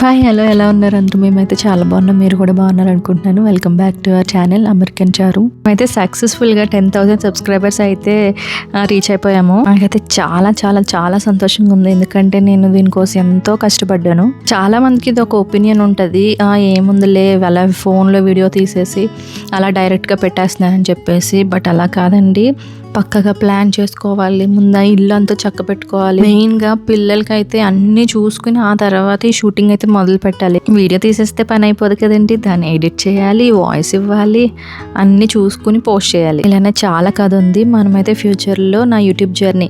Hi hello ఎలా ఉన్నారు అందరూ? మేమైతే చాలా బాగున్నాం, మీరు కూడా బాగున్నారు అనుకుంటున్నాను. Welcome back to our channel American చారు. అయితే సక్సెస్ఫుల్గా 10,000 సబ్స్క్రైబర్స్ అయితే రీచ్ అయిపోయాము. నాకైతే చాలా చాలా చాలా సంతోషంగా ఉంది, ఎందుకంటే నేను దీనికోసం ఎంతో కష్టపడ్డాను. చాలా మందికి ఇది ఒక ఒపీనియన్ ఉంటుంది, ఏముందిలే అలా ఫోన్లో వీడియో తీసేసి అలా డైరెక్ట్గా పెట్టేస్తున్నారని చెప్పేసి. బట్ అలా కాదండి, పక్కగా ప్లాన్ చేసుకోవాలి, ముందు ఇల్లు అంతా చక్క పెట్టుకోవాలి. మెయిన్గా పిల్లలకైతే అన్నీ చూసుకుని ఆ తర్వాత ఈ షూటింగ్ అయితే మొదలు పెట్టాలి. వీడియో తీసేస్తే పని అయిపోదు కదండి, దాన్ని ఎడిట్ చేయాలి, వాయిస్ ఇవ్వాలి, అన్నీ చూసుకుని పోస్ట్ చేయాలి. ఇలానే చాలా కథ ఉంది. మనమైతే ఫ్యూచర్లో నా యూట్యూబ్ జర్నీ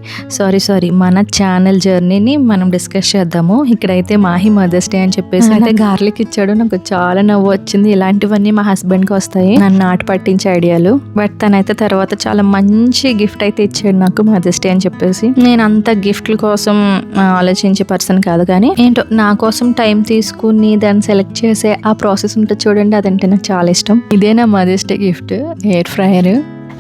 మన ఛానల్ జర్నీని మనం డిస్కస్ చేద్దాము. ఇక్కడైతే మాహి మదర్స్ డే అని చెప్పేసి అయితే గార్లిక్ ఇచ్చాడు, నాకు చాలా నవ్వు వచ్చింది. ఇలాంటివన్నీ మా హస్బెండ్కి వస్తాయి, నన్ను నాటు పట్టించే ఐడియాలు. బట్ తనైతే తర్వాత చాలా మంచి గిఫ్ట్ అయితే ఇచ్చాడు నాకు మదర్స్ డే అని చెప్పేసి. నేను అంత గిఫ్ట్ల కోసం ఆలోచించే పర్సన్ కాదు, కానీ ఏంటో నా కోసం టైం తీసుకుని దాన్ని సెలెక్ట్ చేసే ఆ ప్రాసెస్ ఉంటుంది చూడండి, అదంటే నాకు చాలా ఇష్టం. ఇదే నా mother's day gift, air fryer.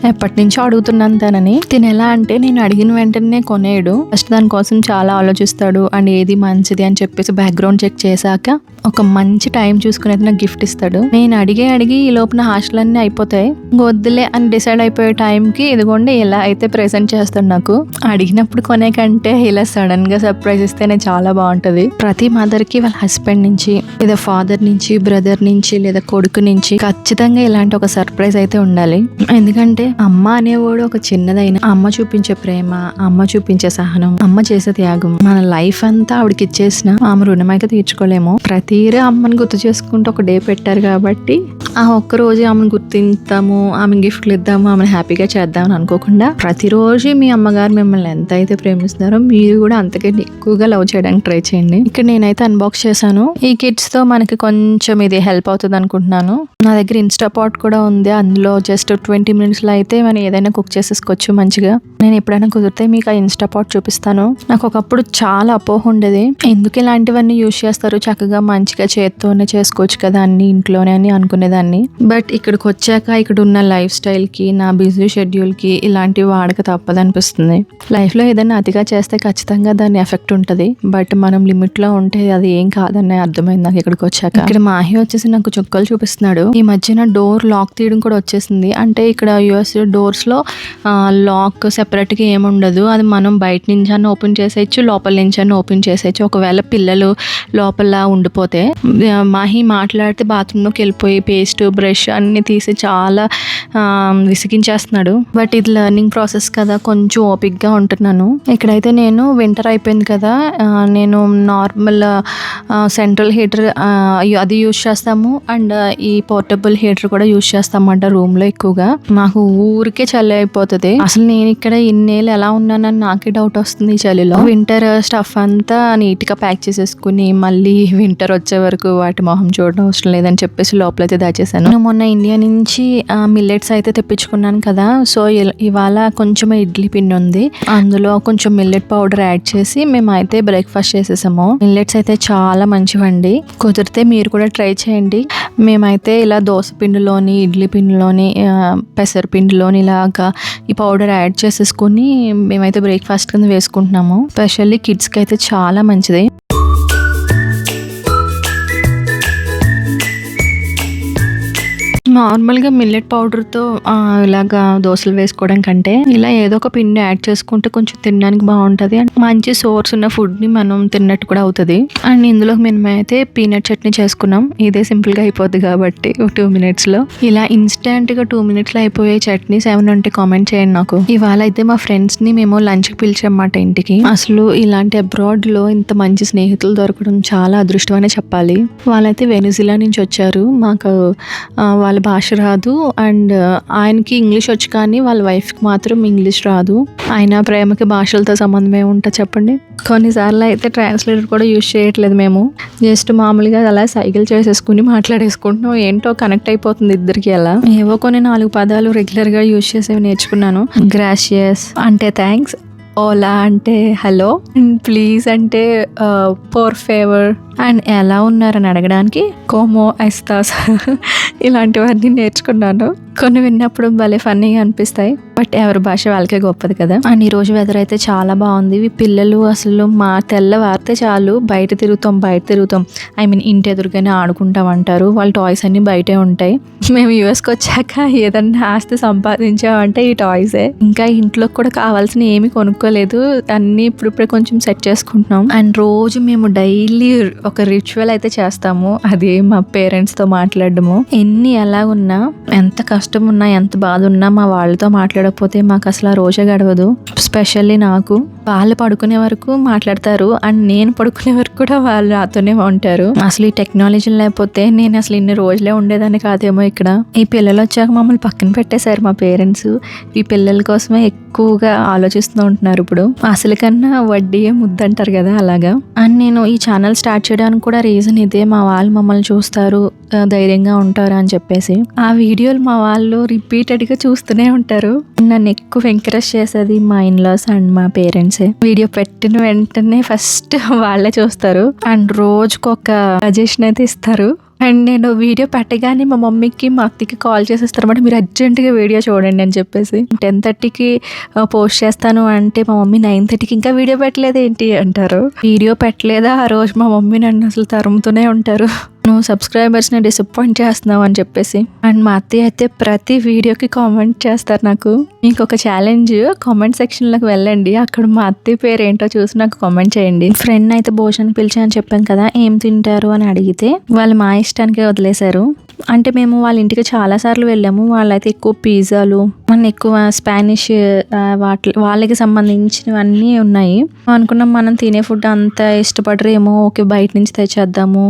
ఎప్పటి నుంచో అడుగుతున్నాను తనని. తిని ఎలా అంటే నేను అడిగిన వెంటనే కొనేయడు, ఫస్ట్ దానికోసం చాలా ఆలోచిస్తాడు అండ్ ఏది మంచిది అని చెప్పేసి బ్యాక్గ్రౌండ్ చెక్ చేశాక ఒక మంచి టైం చూసుకుని అయితే నాకు గిఫ్ట్ ఇస్తాడు. నేను అడిగి ఈ లోపల హాస్టల్ అన్నీ అయిపోతాయి, వద్దులే అని డిసైడ్ అయిపోయే టైంకి ఇదిగోండి ఇలా అయితే ప్రెజెంట్ చేస్తాడు నాకు. అడిగినప్పుడు కొనే కంటే ఇలా సడన్ గా సర్ప్రైజ్ ఇస్తేనే చాలా బాగుంటది. ప్రతి మదర్ కి వాళ్ళ హస్బెండ్ నుంచి లేదా ఫాదర్ నుంచి బ్రదర్ నుంచి లేదా కొడుకు నుంచి ఖచ్చితంగా ఇలాంటి ఒక సర్ప్రైజ్ అయితే ఉండాలి. ఎందుకంటే అమ్మ అనేవాడు ఒక చిన్నదైన అమ్మ చూపించే ప్రేమ, అమ్మ చూపించే సహనం, అమ్మ చేసే త్యాగం, మన లైఫ్ అంతా ఆవిడకి ఇచ్చేసిన ఆమె రుణమైతే తీర్చుకోలేము. ప్రతిరే అమ్మని గుర్తు చేసుకుంటూ ఒక డే పెట్టారు కాబట్టి ఆ ఒక్క రోజు ఆమెను గుర్తించాము, ఆమె గిఫ్ట్లు ఇద్దాము, ఆమెను హ్యాపీగా చేద్దామని అనుకోకుండా ప్రతిరోజు మీ అమ్మగారు మిమ్మల్ని ఎంత అయితే ప్రేమిస్తున్నారో మీరు కూడా అంతకంటే ఎక్కువగా లవ్ చేయడానికి ట్రై చేయండి. ఇక్కడ నేనైతే అన్బాక్స్ చేశాను. ఈ కిట్స్ తో మనకి కొంచెం ఇది హెల్ప్ అవుతుంది అనుకుంటున్నాను. నా దగ్గర ఇన్స్టా పాట్ కూడా ఉంది, అందులో జస్ట్ 20 minutes లో అయితే మనం ఏదైనా కుక్ చేసేసుకోవచ్చు మంచిగా. నేను ఎప్పుడైనా కుదిరితే మీకు ఆ ఇన్స్టా పాట్ చూపిస్తాను. నాకు ఒకప్పుడు చాలా అపోహ ఉండేది, ఎందుకు ఇలాంటివన్నీ యూజ్ చేస్తారు, చక్కగా మంచిగా చేత్తోనే చేసుకోవచ్చు కదా అన్ని ఇంట్లోనే అని అనుకునేదాన్ని. బట్ ఇక్కడికి వచ్చాక ఇక్కడ ఉన్న లైఫ్ స్టైల్ కి, నా బిజీ షెడ్యూల్ కి ఇలాంటివి వాడక తప్పదనిపిస్తుంది. లైఫ్ లో ఏదైనా అతిగా చేస్తే ఖచ్చితంగా దాని ఎఫెక్ట్ ఉంటుంది, బట్ మనం లిమిట్ లో ఉంటే అది ఏం కాదని అర్థమైంది నాకు ఇక్కడికి వచ్చాక. ఇక్కడ మాహి వచ్చేసి నాకు చుక్కలు చూపిస్తున్నాడు. ఈ మధ్యన డోర్ లాక్ తీయడం కూడా వచ్చేసింది. అంటే ఇక్కడ యుఎస్ డోర్స్ లో లాక్ సెపరేట్ గా ఏముండదు, అది మనం బయట నుంచి అన్న ఓపెన్ చేసేయచ్చు, లోపల నుంచి అన్న ఓపెన్ చేసేయచ్చు. ఒకవేళ పిల్లలు లోపల ఉండిపోతే మాహి మాట్లాడితే బాత్రూమ్ లోకి వెళ్ళిపోయి పేస్ట్ బ్రష్ అన్ని తీసి చాలా విసిగించేస్తున్నాడు. బట్ ఇది లెర్నింగ్ ప్రాసెస్ కదా, కొంచెం ఓపిక్ గా ఉంటున్నాను. ఇక్కడైతే నేను వింటర్ అయిపోయింది కదా, నేను నార్మల్ సెంట్రల్ హీటర్ అది యూజ్ చేస్తాము అండ్ ఈ పోర్టబుల్ హీటర్ కూడా యూజ్ చేస్తామంట రూమ్ లో. ఎక్కువగా మాకు ఊరికే చలి అయిపోతుంది. అసలు నేను ఇక్కడ ఇన్నేళ్ళు ఎలా ఉన్నానని నాకే డౌట్ వస్తుంది ఈ చలిలో. వింటర్ స్టఫ్ అంతా నీట్ గా ప్యాక్ చేసేసుకుని మళ్ళీ వింటర్ వచ్చే వరకు వాటి మొహం చూడడం అవసరం లేదని చెప్పేసి లోపలైతే దాచేసాను. నేను మొన్న ఇండియా నుంచి మిల్లెట్స్ అయితే తెప్పించుకున్నాను కదా, సో ఇవాళ కొంచెం ఇడ్లీ పిండి ఉంది, అందులో కొంచెం మిల్లెట్ పౌడర్ యాడ్ చేసి మేమైతే బ్రేక్ఫాస్ట్ చేసేసాము. మిల్లెట్స్ అయితే చాలా మంచివండి, కుదిరితే మీరు కూడా ట్రై చేయండి. మేమైతే ఇలా దోశ పిండిలోని ఇడ్లీ పిండిలోని పెసరపిండిలోని ఇలాగా ఈ పౌడర్ యాడ్ చేసేసుకుని మేమైతే బ్రేక్ఫాస్ట్ కింద వేసుకుంటున్నాము. స్పెషల్లీ కిడ్స్కి అయితే చాలా మంచిది. నార్మల్గా మిల్లెట్ పౌడర్తో ఇలాగా దోశలు వేసుకోవడం కంటే ఇలా ఏదో ఒక పిండి యాడ్ చేసుకుంటే కొంచెం తినడానికి బాగుంటుంది అండ్ మంచి సోర్స్ ఉన్న ఫుడ్ని మనం తిన్నట్టు కూడా అవుతుంది. అండ్ ఇందులో మేమైతే పీనట్ చట్నీ చేసుకున్నాం. ఇదే సింపుల్గా అయిపోద్ది కాబట్టి 2 minutesలో. ఇలా ఇన్స్టెంట్గా 2 minutesలో అయిపోయే చట్నీస్ ఏమైనా ఉంటే కామెంట్ చేయండి నాకు. ఇవాళ అయితే మా ఫ్రెండ్స్ని మేము లంచ్కి పిలిచామన్నమాట ఇంటికి. అసలు ఇలాంటి అబ్రాడ్లో ఇంత మంచి స్నేహితులు దొరకడం చాలా అదృష్టం అనే చెప్పాలి. వాళ్ళైతే వెనిజులా నుంచి వచ్చారు. మాకు వాళ్ళ భాష రాదు అండ్ ఆయనకి ఇంగ్లీష్ వచ్చు, కానీ వాళ్ళ వైఫ్కి మాత్రం ఇంగ్లీష్ రాదు. ఆయన ప్రేమకి భాషలతో సంబంధం ఏముంటా చెప్పండి. కొన్నిసార్లు అయితే ట్రాన్స్లేటర్ కూడా యూజ్ చేయట్లేదు, మేము జస్ట్ మామూలుగా అలా సైకిల్ చేసేసుకుని మాట్లాడేసుకుంటున్నాం. ఏంటో కనెక్ట్ అయిపోతుంది ఇద్దరికి. అలా ఏవో కొన్ని 4 పదాలు రెగ్యులర్గా యూజ్ చేసేవి నేర్చుకున్నాను. గ్రాషియస్ అంటే థ్యాంక్స్, ఓలా అంటే హలో, ప్లీజ్ అంటే పోర్ ఫేవర్, అండ్ ఎలా ఉన్నారని అడగడానికి కోమో ఎస్తాస్ ఇలాంటివన్నీ నేర్చుకున్నాను. కొన్ని విన్నప్పుడు భలే ఫన్నీగా అనిపిస్తాయి, బట్ ఎవరి భాష వాళ్ళకే గొప్పది కదా. అండ్ ఈ రోజు వెదర్ అయితే చాలా బాగుంది. పిల్లలు అసలు మా తెల్లవారితే చాలు బయట తిరుగుతాం, ఐ మీన్ ఇంటి ఎదురుగానే ఆడుకుంటాం అంటారు. వాళ్ళ టాయ్స్ అన్ని బయటే ఉంటాయి. మేము యూఎస్కి వచ్చాక ఏదన్నా ఆస్తి సంపాదించామంటే ఈ టాయ్సే. ఇంకా ఇంట్లో కూడా కావాల్సిన ఏమి కొనుక్కోలేదు, అన్ని ఇప్పుడిప్పుడే కొంచెం సెట్ చేసుకుంటున్నాం. అండ్ రోజు మేము డైలీ ఒక రిచువల్ అయితే చేస్తాము, అది మా పేరెంట్స్తో మాట్లాడడము. ఎన్ని ఎలా ఉన్నా, ఎంత కష్టం ఉన్నా, ఎంత బాధ ఉన్నా మా వాళ్ళతో మాట్లాడకపోతే మాకు అసలు ఆ రోజే గడవదు. స్పెషల్లీ నాకు. వాళ్ళు పడుకునే వరకు మాట్లాడతారు అండ్ నేను పడుకునే వరకు కూడా వాళ్ళు నాతోనే ఉంటారు. అసలు ఈ టెక్నాలజీ లేకపోతే నేను అసలు ఇన్ని రోజులే ఉండేదాన్ని కాదేమో ఇక్కడ. ఈ పిల్లలు వచ్చాక మమ్మల్ని పక్కన పెట్టేశారు మా పేరెంట్స్. ఈ పిల్లల కోసమే ఎక్కువగా ఆలోచిస్తూ ఉంటున్నారు ఇప్పుడు. అసలు కన్నా వడ్డీయే ముద్దంటారు కదా, అలాగా. అండ్ నేను ఈ ఛానల్ స్టార్ట్ చేయడానికి కూడా రీజన్ ఇదే. మా వాళ్ళు మమ్మల్ని చూస్తారు, ధైర్యంగా ఉంటారు అని చెప్పేసి. ఆ వీడియోలు మా వాళ్ళు రిపీటెడ్గా చూస్తూనే ఉంటారు. నన్ను ఎక్కువ ఎంకరేజ్ చేసేది మా ఇన్లాస్ అండ్ మా పేరెంట్సే. వీడియో పెట్టిన వెంటనే ఫస్ట్ వాళ్ళే చూస్తారు అండ్ రోజుకొక సజెషన్ అయితే ఇస్తారు. అండ్ నేను వీడియో పెట్టగానే మా మమ్మీకి మా అత్తకి కాల్ చేసేస్తారన్నమాట, మీరు అర్జెంటుగా వీడియో చూడండి అని చెప్పేసి. 10:30కి పోస్ట్ చేస్తాను అంటే మా మమ్మీ 9:30కి ఇంకా వీడియో పెట్టలేదు ఏంటి అంటారు. వీడియో పెట్టలేదా ఆ రోజు మా మమ్మీ నన్ను అసలు తరుముతూనే ఉంటారు, నువ్వు సబ్స్క్రైబర్స్ని డిసప్పాయింట్ చేస్తున్నావు అని చెప్పేసి. అండ్ మా అత్తయ్య అయితే ప్రతి వీడియోకి కామెంట్ చేస్తారు నాకు. మీకు ఒక ఛాలెంజ్, కామెంట్ సెక్షన్లోకి వెళ్ళండి, అక్కడ మా అత్తయ్య పేరు ఏంటో చూసి నాకు కామెంట్ చేయండి. ఫ్రెండ్ అయితే భోజనం పిలిచాను చెప్పాను కదా, ఏం తింటారు అని అడిగితే వాళ్ళు మా ఇష్టానికి వదిలేశారు. అంటే మేము వాళ్ళ ఇంటికి చాలాసార్లు వెళ్ళాము. వాళ్ళైతే ఎక్కువ పిజ్జాలు, మన ఎక్కువ స్పానిష్ వాళ్ళకి సంబంధించినవన్నీ ఉన్నాయి. అనుకున్నాం మనం తినే ఫుడ్ అంత ఇష్టపడరేమో, ఓకే బయట నుంచి తెచ్చేద్దాము,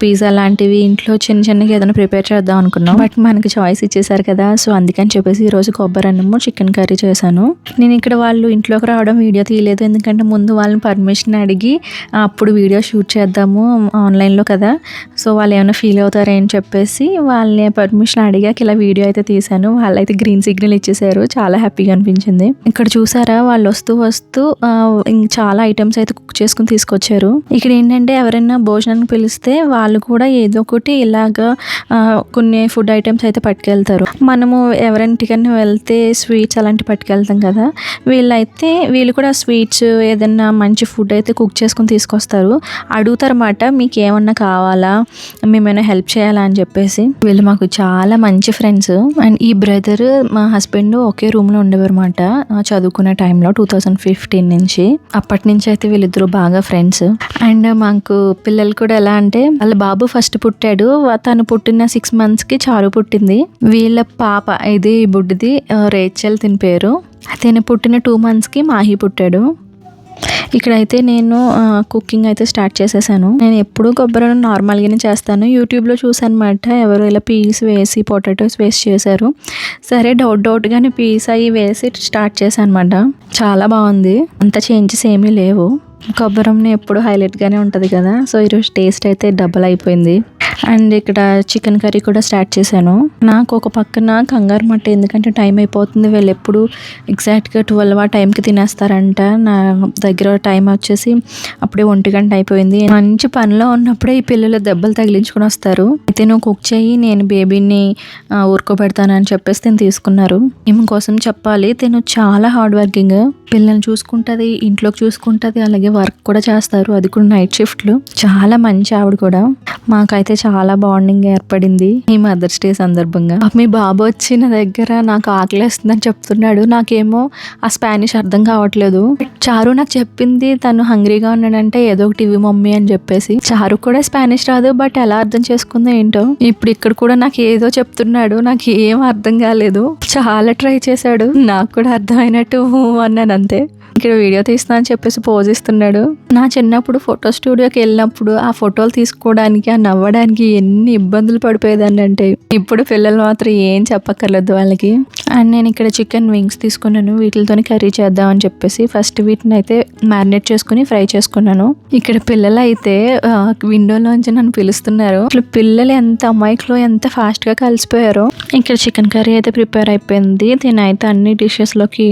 పిజ్జా లాంటివి ఇంట్లో చిన్నగా ఏదైనా ప్రిపేర్ చేద్దాం అనుకున్నాం. బట్ మనకి చాయిస్ ఇచ్చేసారు కదా, సో అందుకని చెప్పేసి ఈరోజు కొబ్బరి అన్నము చికెన్ కర్రీ చేశాను. నేను ఇక్కడ వాళ్ళు ఇంట్లోకి రావడం వీడియో తీయలేదు, ఎందుకంటే ముందు వాళ్ళని పర్మిషన్ అడిగి అప్పుడు వీడియో షూట్ చేద్దాము ఆన్లైన్లో కదా, సో వాళ్ళు ఏమైనా ఫీల్ అవుతారని చెప్పేసి వాళ్ళని పర్మిషన్ అడిగాక ఇలా వీడియో అయితే తీశాను. వాళ్ళైతే గ్రీన్ సిగ్నల్ ఇచ్చేసారు, చాలా హ్యాపీగా అనిపించింది. ఇక్కడ చూసారా వాళ్ళు వస్తూ చాలా ఐటమ్స్ అయితే కుక్ చేసుకుని తీసుకొచ్చారు. ఇక్కడ ఏంటంటే ఎవరైనా భోజనానికి పిలిస్తే వాళ్ళు కూడా ఏదో ఒకటి ఇలాగా కొన్ని ఫుడ్ ఐటమ్స్ అయితే పట్టుకెళ్తారు. మనము ఎవరింటికన్నా వెళ్తే స్వీట్స్ అలాంటివి పట్టుకెళ్తాం కదా, వీళ్ళు కూడా స్వీట్స్ ఏదైనా మంచి ఫుడ్ అయితే కుక్ చేసుకుని తీసుకొస్తారు. అడుగుతారన్నమాట, మీకు ఏమన్నా కావాలా, మేమైనా హెల్ప్ చేయాలా అని చెప్పేసి. వీళ్ళు మాకు చాలా మంచి ఫ్రెండ్స్. అండ్ ఈ బ్రదర్ మా హస్బెండ్ ఒకే రూమ్లో ఉండేవారు అనమాట చదువుకునే టైంలో 2015 నుంచి. అప్పటి నుంచి అయితే వీళ్ళిద్దరూ బాగా ఫ్రెండ్స్. అండ్ మాకు పిల్లలు కూడా ఎలా అంటే, వాళ్ళ బాబు ఫస్ట్ పుట్టాడు, తను పుట్టిన 6 monthsకి చారు పుట్టింది. వీళ్ళ పాప ఇది బుడ్డిది రేచల్ తిని పేరు. తను పుట్టిన 2 monthsకి మాహి పుట్టాడు. ఇక్కడైతే నేను కుకింగ్ అయితే స్టార్ట్ చేసేసాను. నేను ఎప్పుడూ కొబ్బరి నార్మల్గానే చేస్తాను. యూట్యూబ్లో చూసాను అనమాట, ఎవరు ఇలా పీస్ వేసి పొటాటోస్ వేసి చేశారు. సరే డౌట్గానే పీస్ అవి వేసి స్టార్ట్ చేశాను అనమాట. చాలా బాగుంది, అంత చేంజెస్ ఏమీ లేవు. కొబ్బరి ఎప్పుడు హైలైట్గానే ఉంటుంది కదా, సో ఈరోజు టేస్ట్ అయితే డబల్ అయిపోయింది. అండ్ ఇక్కడ చికెన్ కర్రీ కూడా స్టార్ట్ చేశాను. నాకు ఒక పక్కన కంగారు మట్ట, ఎందుకంటే టైం అయిపోతుంది, వీళ్ళు ఎప్పుడు ఎగ్జాక్ట్గా 12 ఆ టైంకి తినేస్తారంట. నా దగ్గర టైం వచ్చేసి అప్పుడే 1 గంట అయిపోయింది. మంచి పనిలో ఉన్నప్పుడే ఈ పిల్లలు దెబ్బలు తగిలించుకుని వస్తారు. అయితే నువ్వు కుక్ చేయి, నేను బేబీని ఊరుకోబెడతాను అని చెప్పేసి నేను తీసుకున్నారు. ఈమె కోసం చెప్పాలి, తను చాలా హార్డ్ వర్కింగ్, పిల్లల్ని చూసుకుంటుంది, ఇంట్లోకి చూసుకుంటుంది, అలాగే వర్క్ కూడా చేస్తారు, అది కూడా నైట్ షిఫ్ట్లు. చాలా మంచి ఆవిడ కూడా. మాకైతే చాలా బాండింగ్ ఏర్పడింది ఈ మదర్స్ డే సందర్భంగా. మీ బాబు వచ్చి నా దగ్గర నాకు ఆకలేస్తుందని చెప్తున్నాడు. నాకేమో ఆ స్పానిష్ అర్థం కావట్లేదు. చారు నాకు చెప్పింది తను హంగ్రీగా ఉన్నాడంటే ఏదో ఒకటి ఇవి మమ్మీ అని చెప్పేసి. చారు కూడా స్పానిష్ రాదు, బట్ ఎలా అర్థం చేసుకుందో ఏంటో. ఇప్పుడు ఇక్కడ కూడా నాకు ఏదో చెప్తున్నాడు, నాకు ఏం అర్థం కాలేదు. చాలా ట్రై చేశాడు, నాకు కూడా అర్థమైనట్టు అన్నాను అంతే. ఇక్కడ వీడియో తీస్తా అని చెప్పేసి పోజ్ ఇస్తున్నాడు. నా చిన్నప్పుడు ఫోటో స్టూడియోకి వెళ్ళినప్పుడు ఆ ఫోటోలు తీసుకోవడానికి, ఆ నవ్వడానికి ఎన్ని ఇబ్బందులు పడిపోయేదాన్ని అంటే, ఇప్పుడు పిల్లలు మాత్రం ఏం చెప్పక్కర్లేదు వాళ్ళకి. అండ్ నేను ఇక్కడ చికెన్ వింగ్స్ తీసుకున్నాను, వీటితో కర్రీ చేద్దామని చెప్పేసి ఫస్ట్ వీటిని అయితే మ్యారినేట్ చేసుకుని ఫ్రై చేసుకున్నాను. ఇక్కడ పిల్లలు అయితే విండోలోంచి నన్ను పిలుస్తున్నారు. అసలు పిల్లలు ఎంత అమాయకులు, ఎంత ఫాస్ట్గా కలిసిపోయారో. ఇక్కడ చికెన్ కర్రీ అయితే ప్రిపేర్ అయిపోయింది. దీని అయితే అన్ని డిషెస్లోకి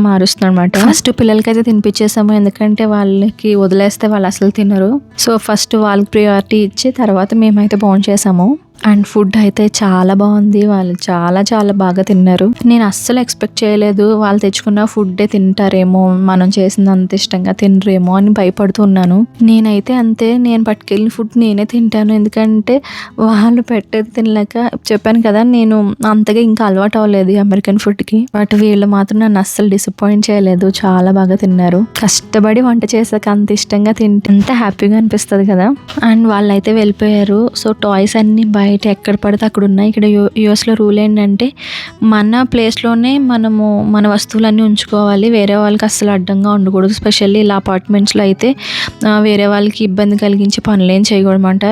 మారుస్తున్నాడు అనమాట. ఫస్ట్ పిల్లలకైతే తినిపించేసాము, ఎందుకంటే వాళ్ళకి వదిలేస్తే వాళ్ళు అసలు తినరు. సో ఫస్ట్ వాళ్ళకి ప్రియారిటీ ఇచ్చి తర్వాత మేమైతే భోంచేసాము. అండ్ ఫుడ్ అయితే చాలా బాగుంది, వాళ్ళు చాలా చాలా బాగా తిన్నారు. నేను అస్సలు ఎక్స్పెక్ట్ చేయలేదు వాళ్ళు తెచ్చుకున్న ఫుడ్డే తింటారేమో, మనం చేసినంత ఇష్టంగా తినరేమో అని భయపడుతున్నాను. నేనైతే అంతే, నేను పట్టుకెళ్ళిన ఫుడ్ నేనే తింటాను, ఎందుకంటే వాళ్ళు పెట్టేది తినలేక. చెప్పాను కదా నేను అంతగా ఇంకా అలవాటు అవ్వలేదు అమెరికన్ ఫుడ్కి. బట్ వీళ్ళు మాత్రం నన్ను అస్సలు డిసప్పాయింట్ చేయలేదు, చాలా బాగా తిన్నారు. కష్టపడి వంట చేసాక అంత ఇష్టంగా తింటే ఎంత హ్యాపీగా అనిపిస్తుంది కదా. అండ్ వాళ్ళైతే వెళ్ళిపోయారు. సో టాయ్స్ అన్ని బయట ఎక్కడ పడితే అక్కడ ఉన్నాయి. ఇక్కడ యూఎస్లో రూల్ ఏంటంటే మన ప్లేస్లోనే మనము మన వస్తువులన్నీ ఉంచుకోవాలి, వేరే వాళ్ళకి అస్సలు అడ్డంగా ఉండకూడదు. స్పెషల్లీ ఇలా అపార్ట్మెంట్స్లో అయితే వేరే వాళ్ళకి ఇబ్బంది కలిగించే పనులు ఏం చేయకూడమంట,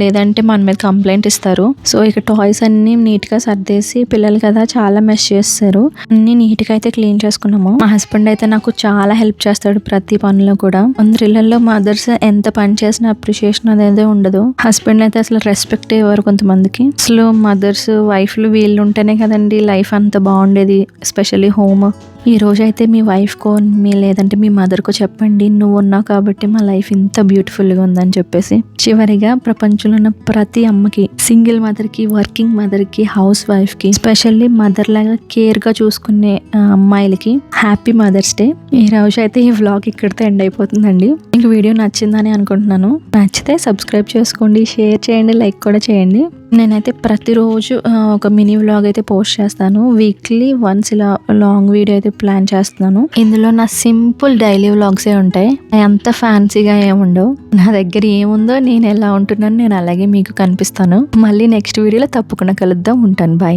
లేదంటే మన మీద కంప్లైంట్ ఇస్తారు. సో ఇక టాయ్స్ అన్ని నీట్గా సర్దేసి, పిల్లలు కదా చాలా మెస్ చేస్తారు, అన్ని నీట్గా అయితే క్లీన్ చేసుకున్నాము. మా హస్బెండ్ అయితే నాకు చాలా హెల్ప్ చేస్తాడు ప్రతి పనిలో కూడా. అందరిళ్ళల్లో మదర్స్ ఎంత పని చేసినా అప్రిషియేషన్ అనేది ఉండదు. హస్బెండ్ అయితే అసలు రెస్పెక్ట్ ఇవ్వరు కొంతమందికి. అసలు మదర్స్ వైఫ్లు వీళ్ళు ఉంటేనే కదండి లైఫ్ అంత బాగుండేది, ఎస్పెషల్లీ హోమ్. ఈ రోజు అయితే మీ వైఫ్కో లేదంటే మీ మదర్కో చెప్పండి, నువ్వు ఉన్నావు కాబట్టి మా లైఫ్ ఇంత బ్యూటిఫుల్గా ఉందని చెప్పేసి. చివరిగా ప్రపంచంలో ఉన్న ప్రతి అమ్మకి, సింగిల్ మదర్కి, వర్కింగ్ మదర్కి, హౌస్ వైఫ్కి, స్పెషల్లీ మదర్ లాగా కేర్గా చూసుకునే అమ్మాయిలకి హ్యాపీ మదర్స్ డే. ఈ రోజు అయితే ఈ వ్లాగ్ ఇక్కడితో ఎండ్ అయిపోతుందండి. మీకు వీడియో నచ్చిందని అనుకుంటున్నాను. నచ్చితే సబ్స్క్రైబ్ చేసుకోండి, షేర్ చేయండి, లైక్ కూడా చేయండి. నేనైతే ప్రతిరోజు ఒక మినీ వ్లాగ్ అయితే పోస్ట్ చేస్తాను. వీక్లీ వన్స్ ఇలా లాంగ్ వీడియో అయితే ప్లాన్ చేస్తున్నాను. ఇందులో నా సింపుల్ డైలీ వ్లాగ్సే ఉంటాయి, అంత ఫ్యాన్సీగా ఏముండవు. నా దగ్గర ఏముందో, నేను ఎలా ఉంటున్నాను నేను అలాగే మీకు కనిపిస్తాను. మళ్ళీ నెక్స్ట్ వీడియోలో తప్పకుండా కలుద్దాం. ఉంటాను, బాయ్.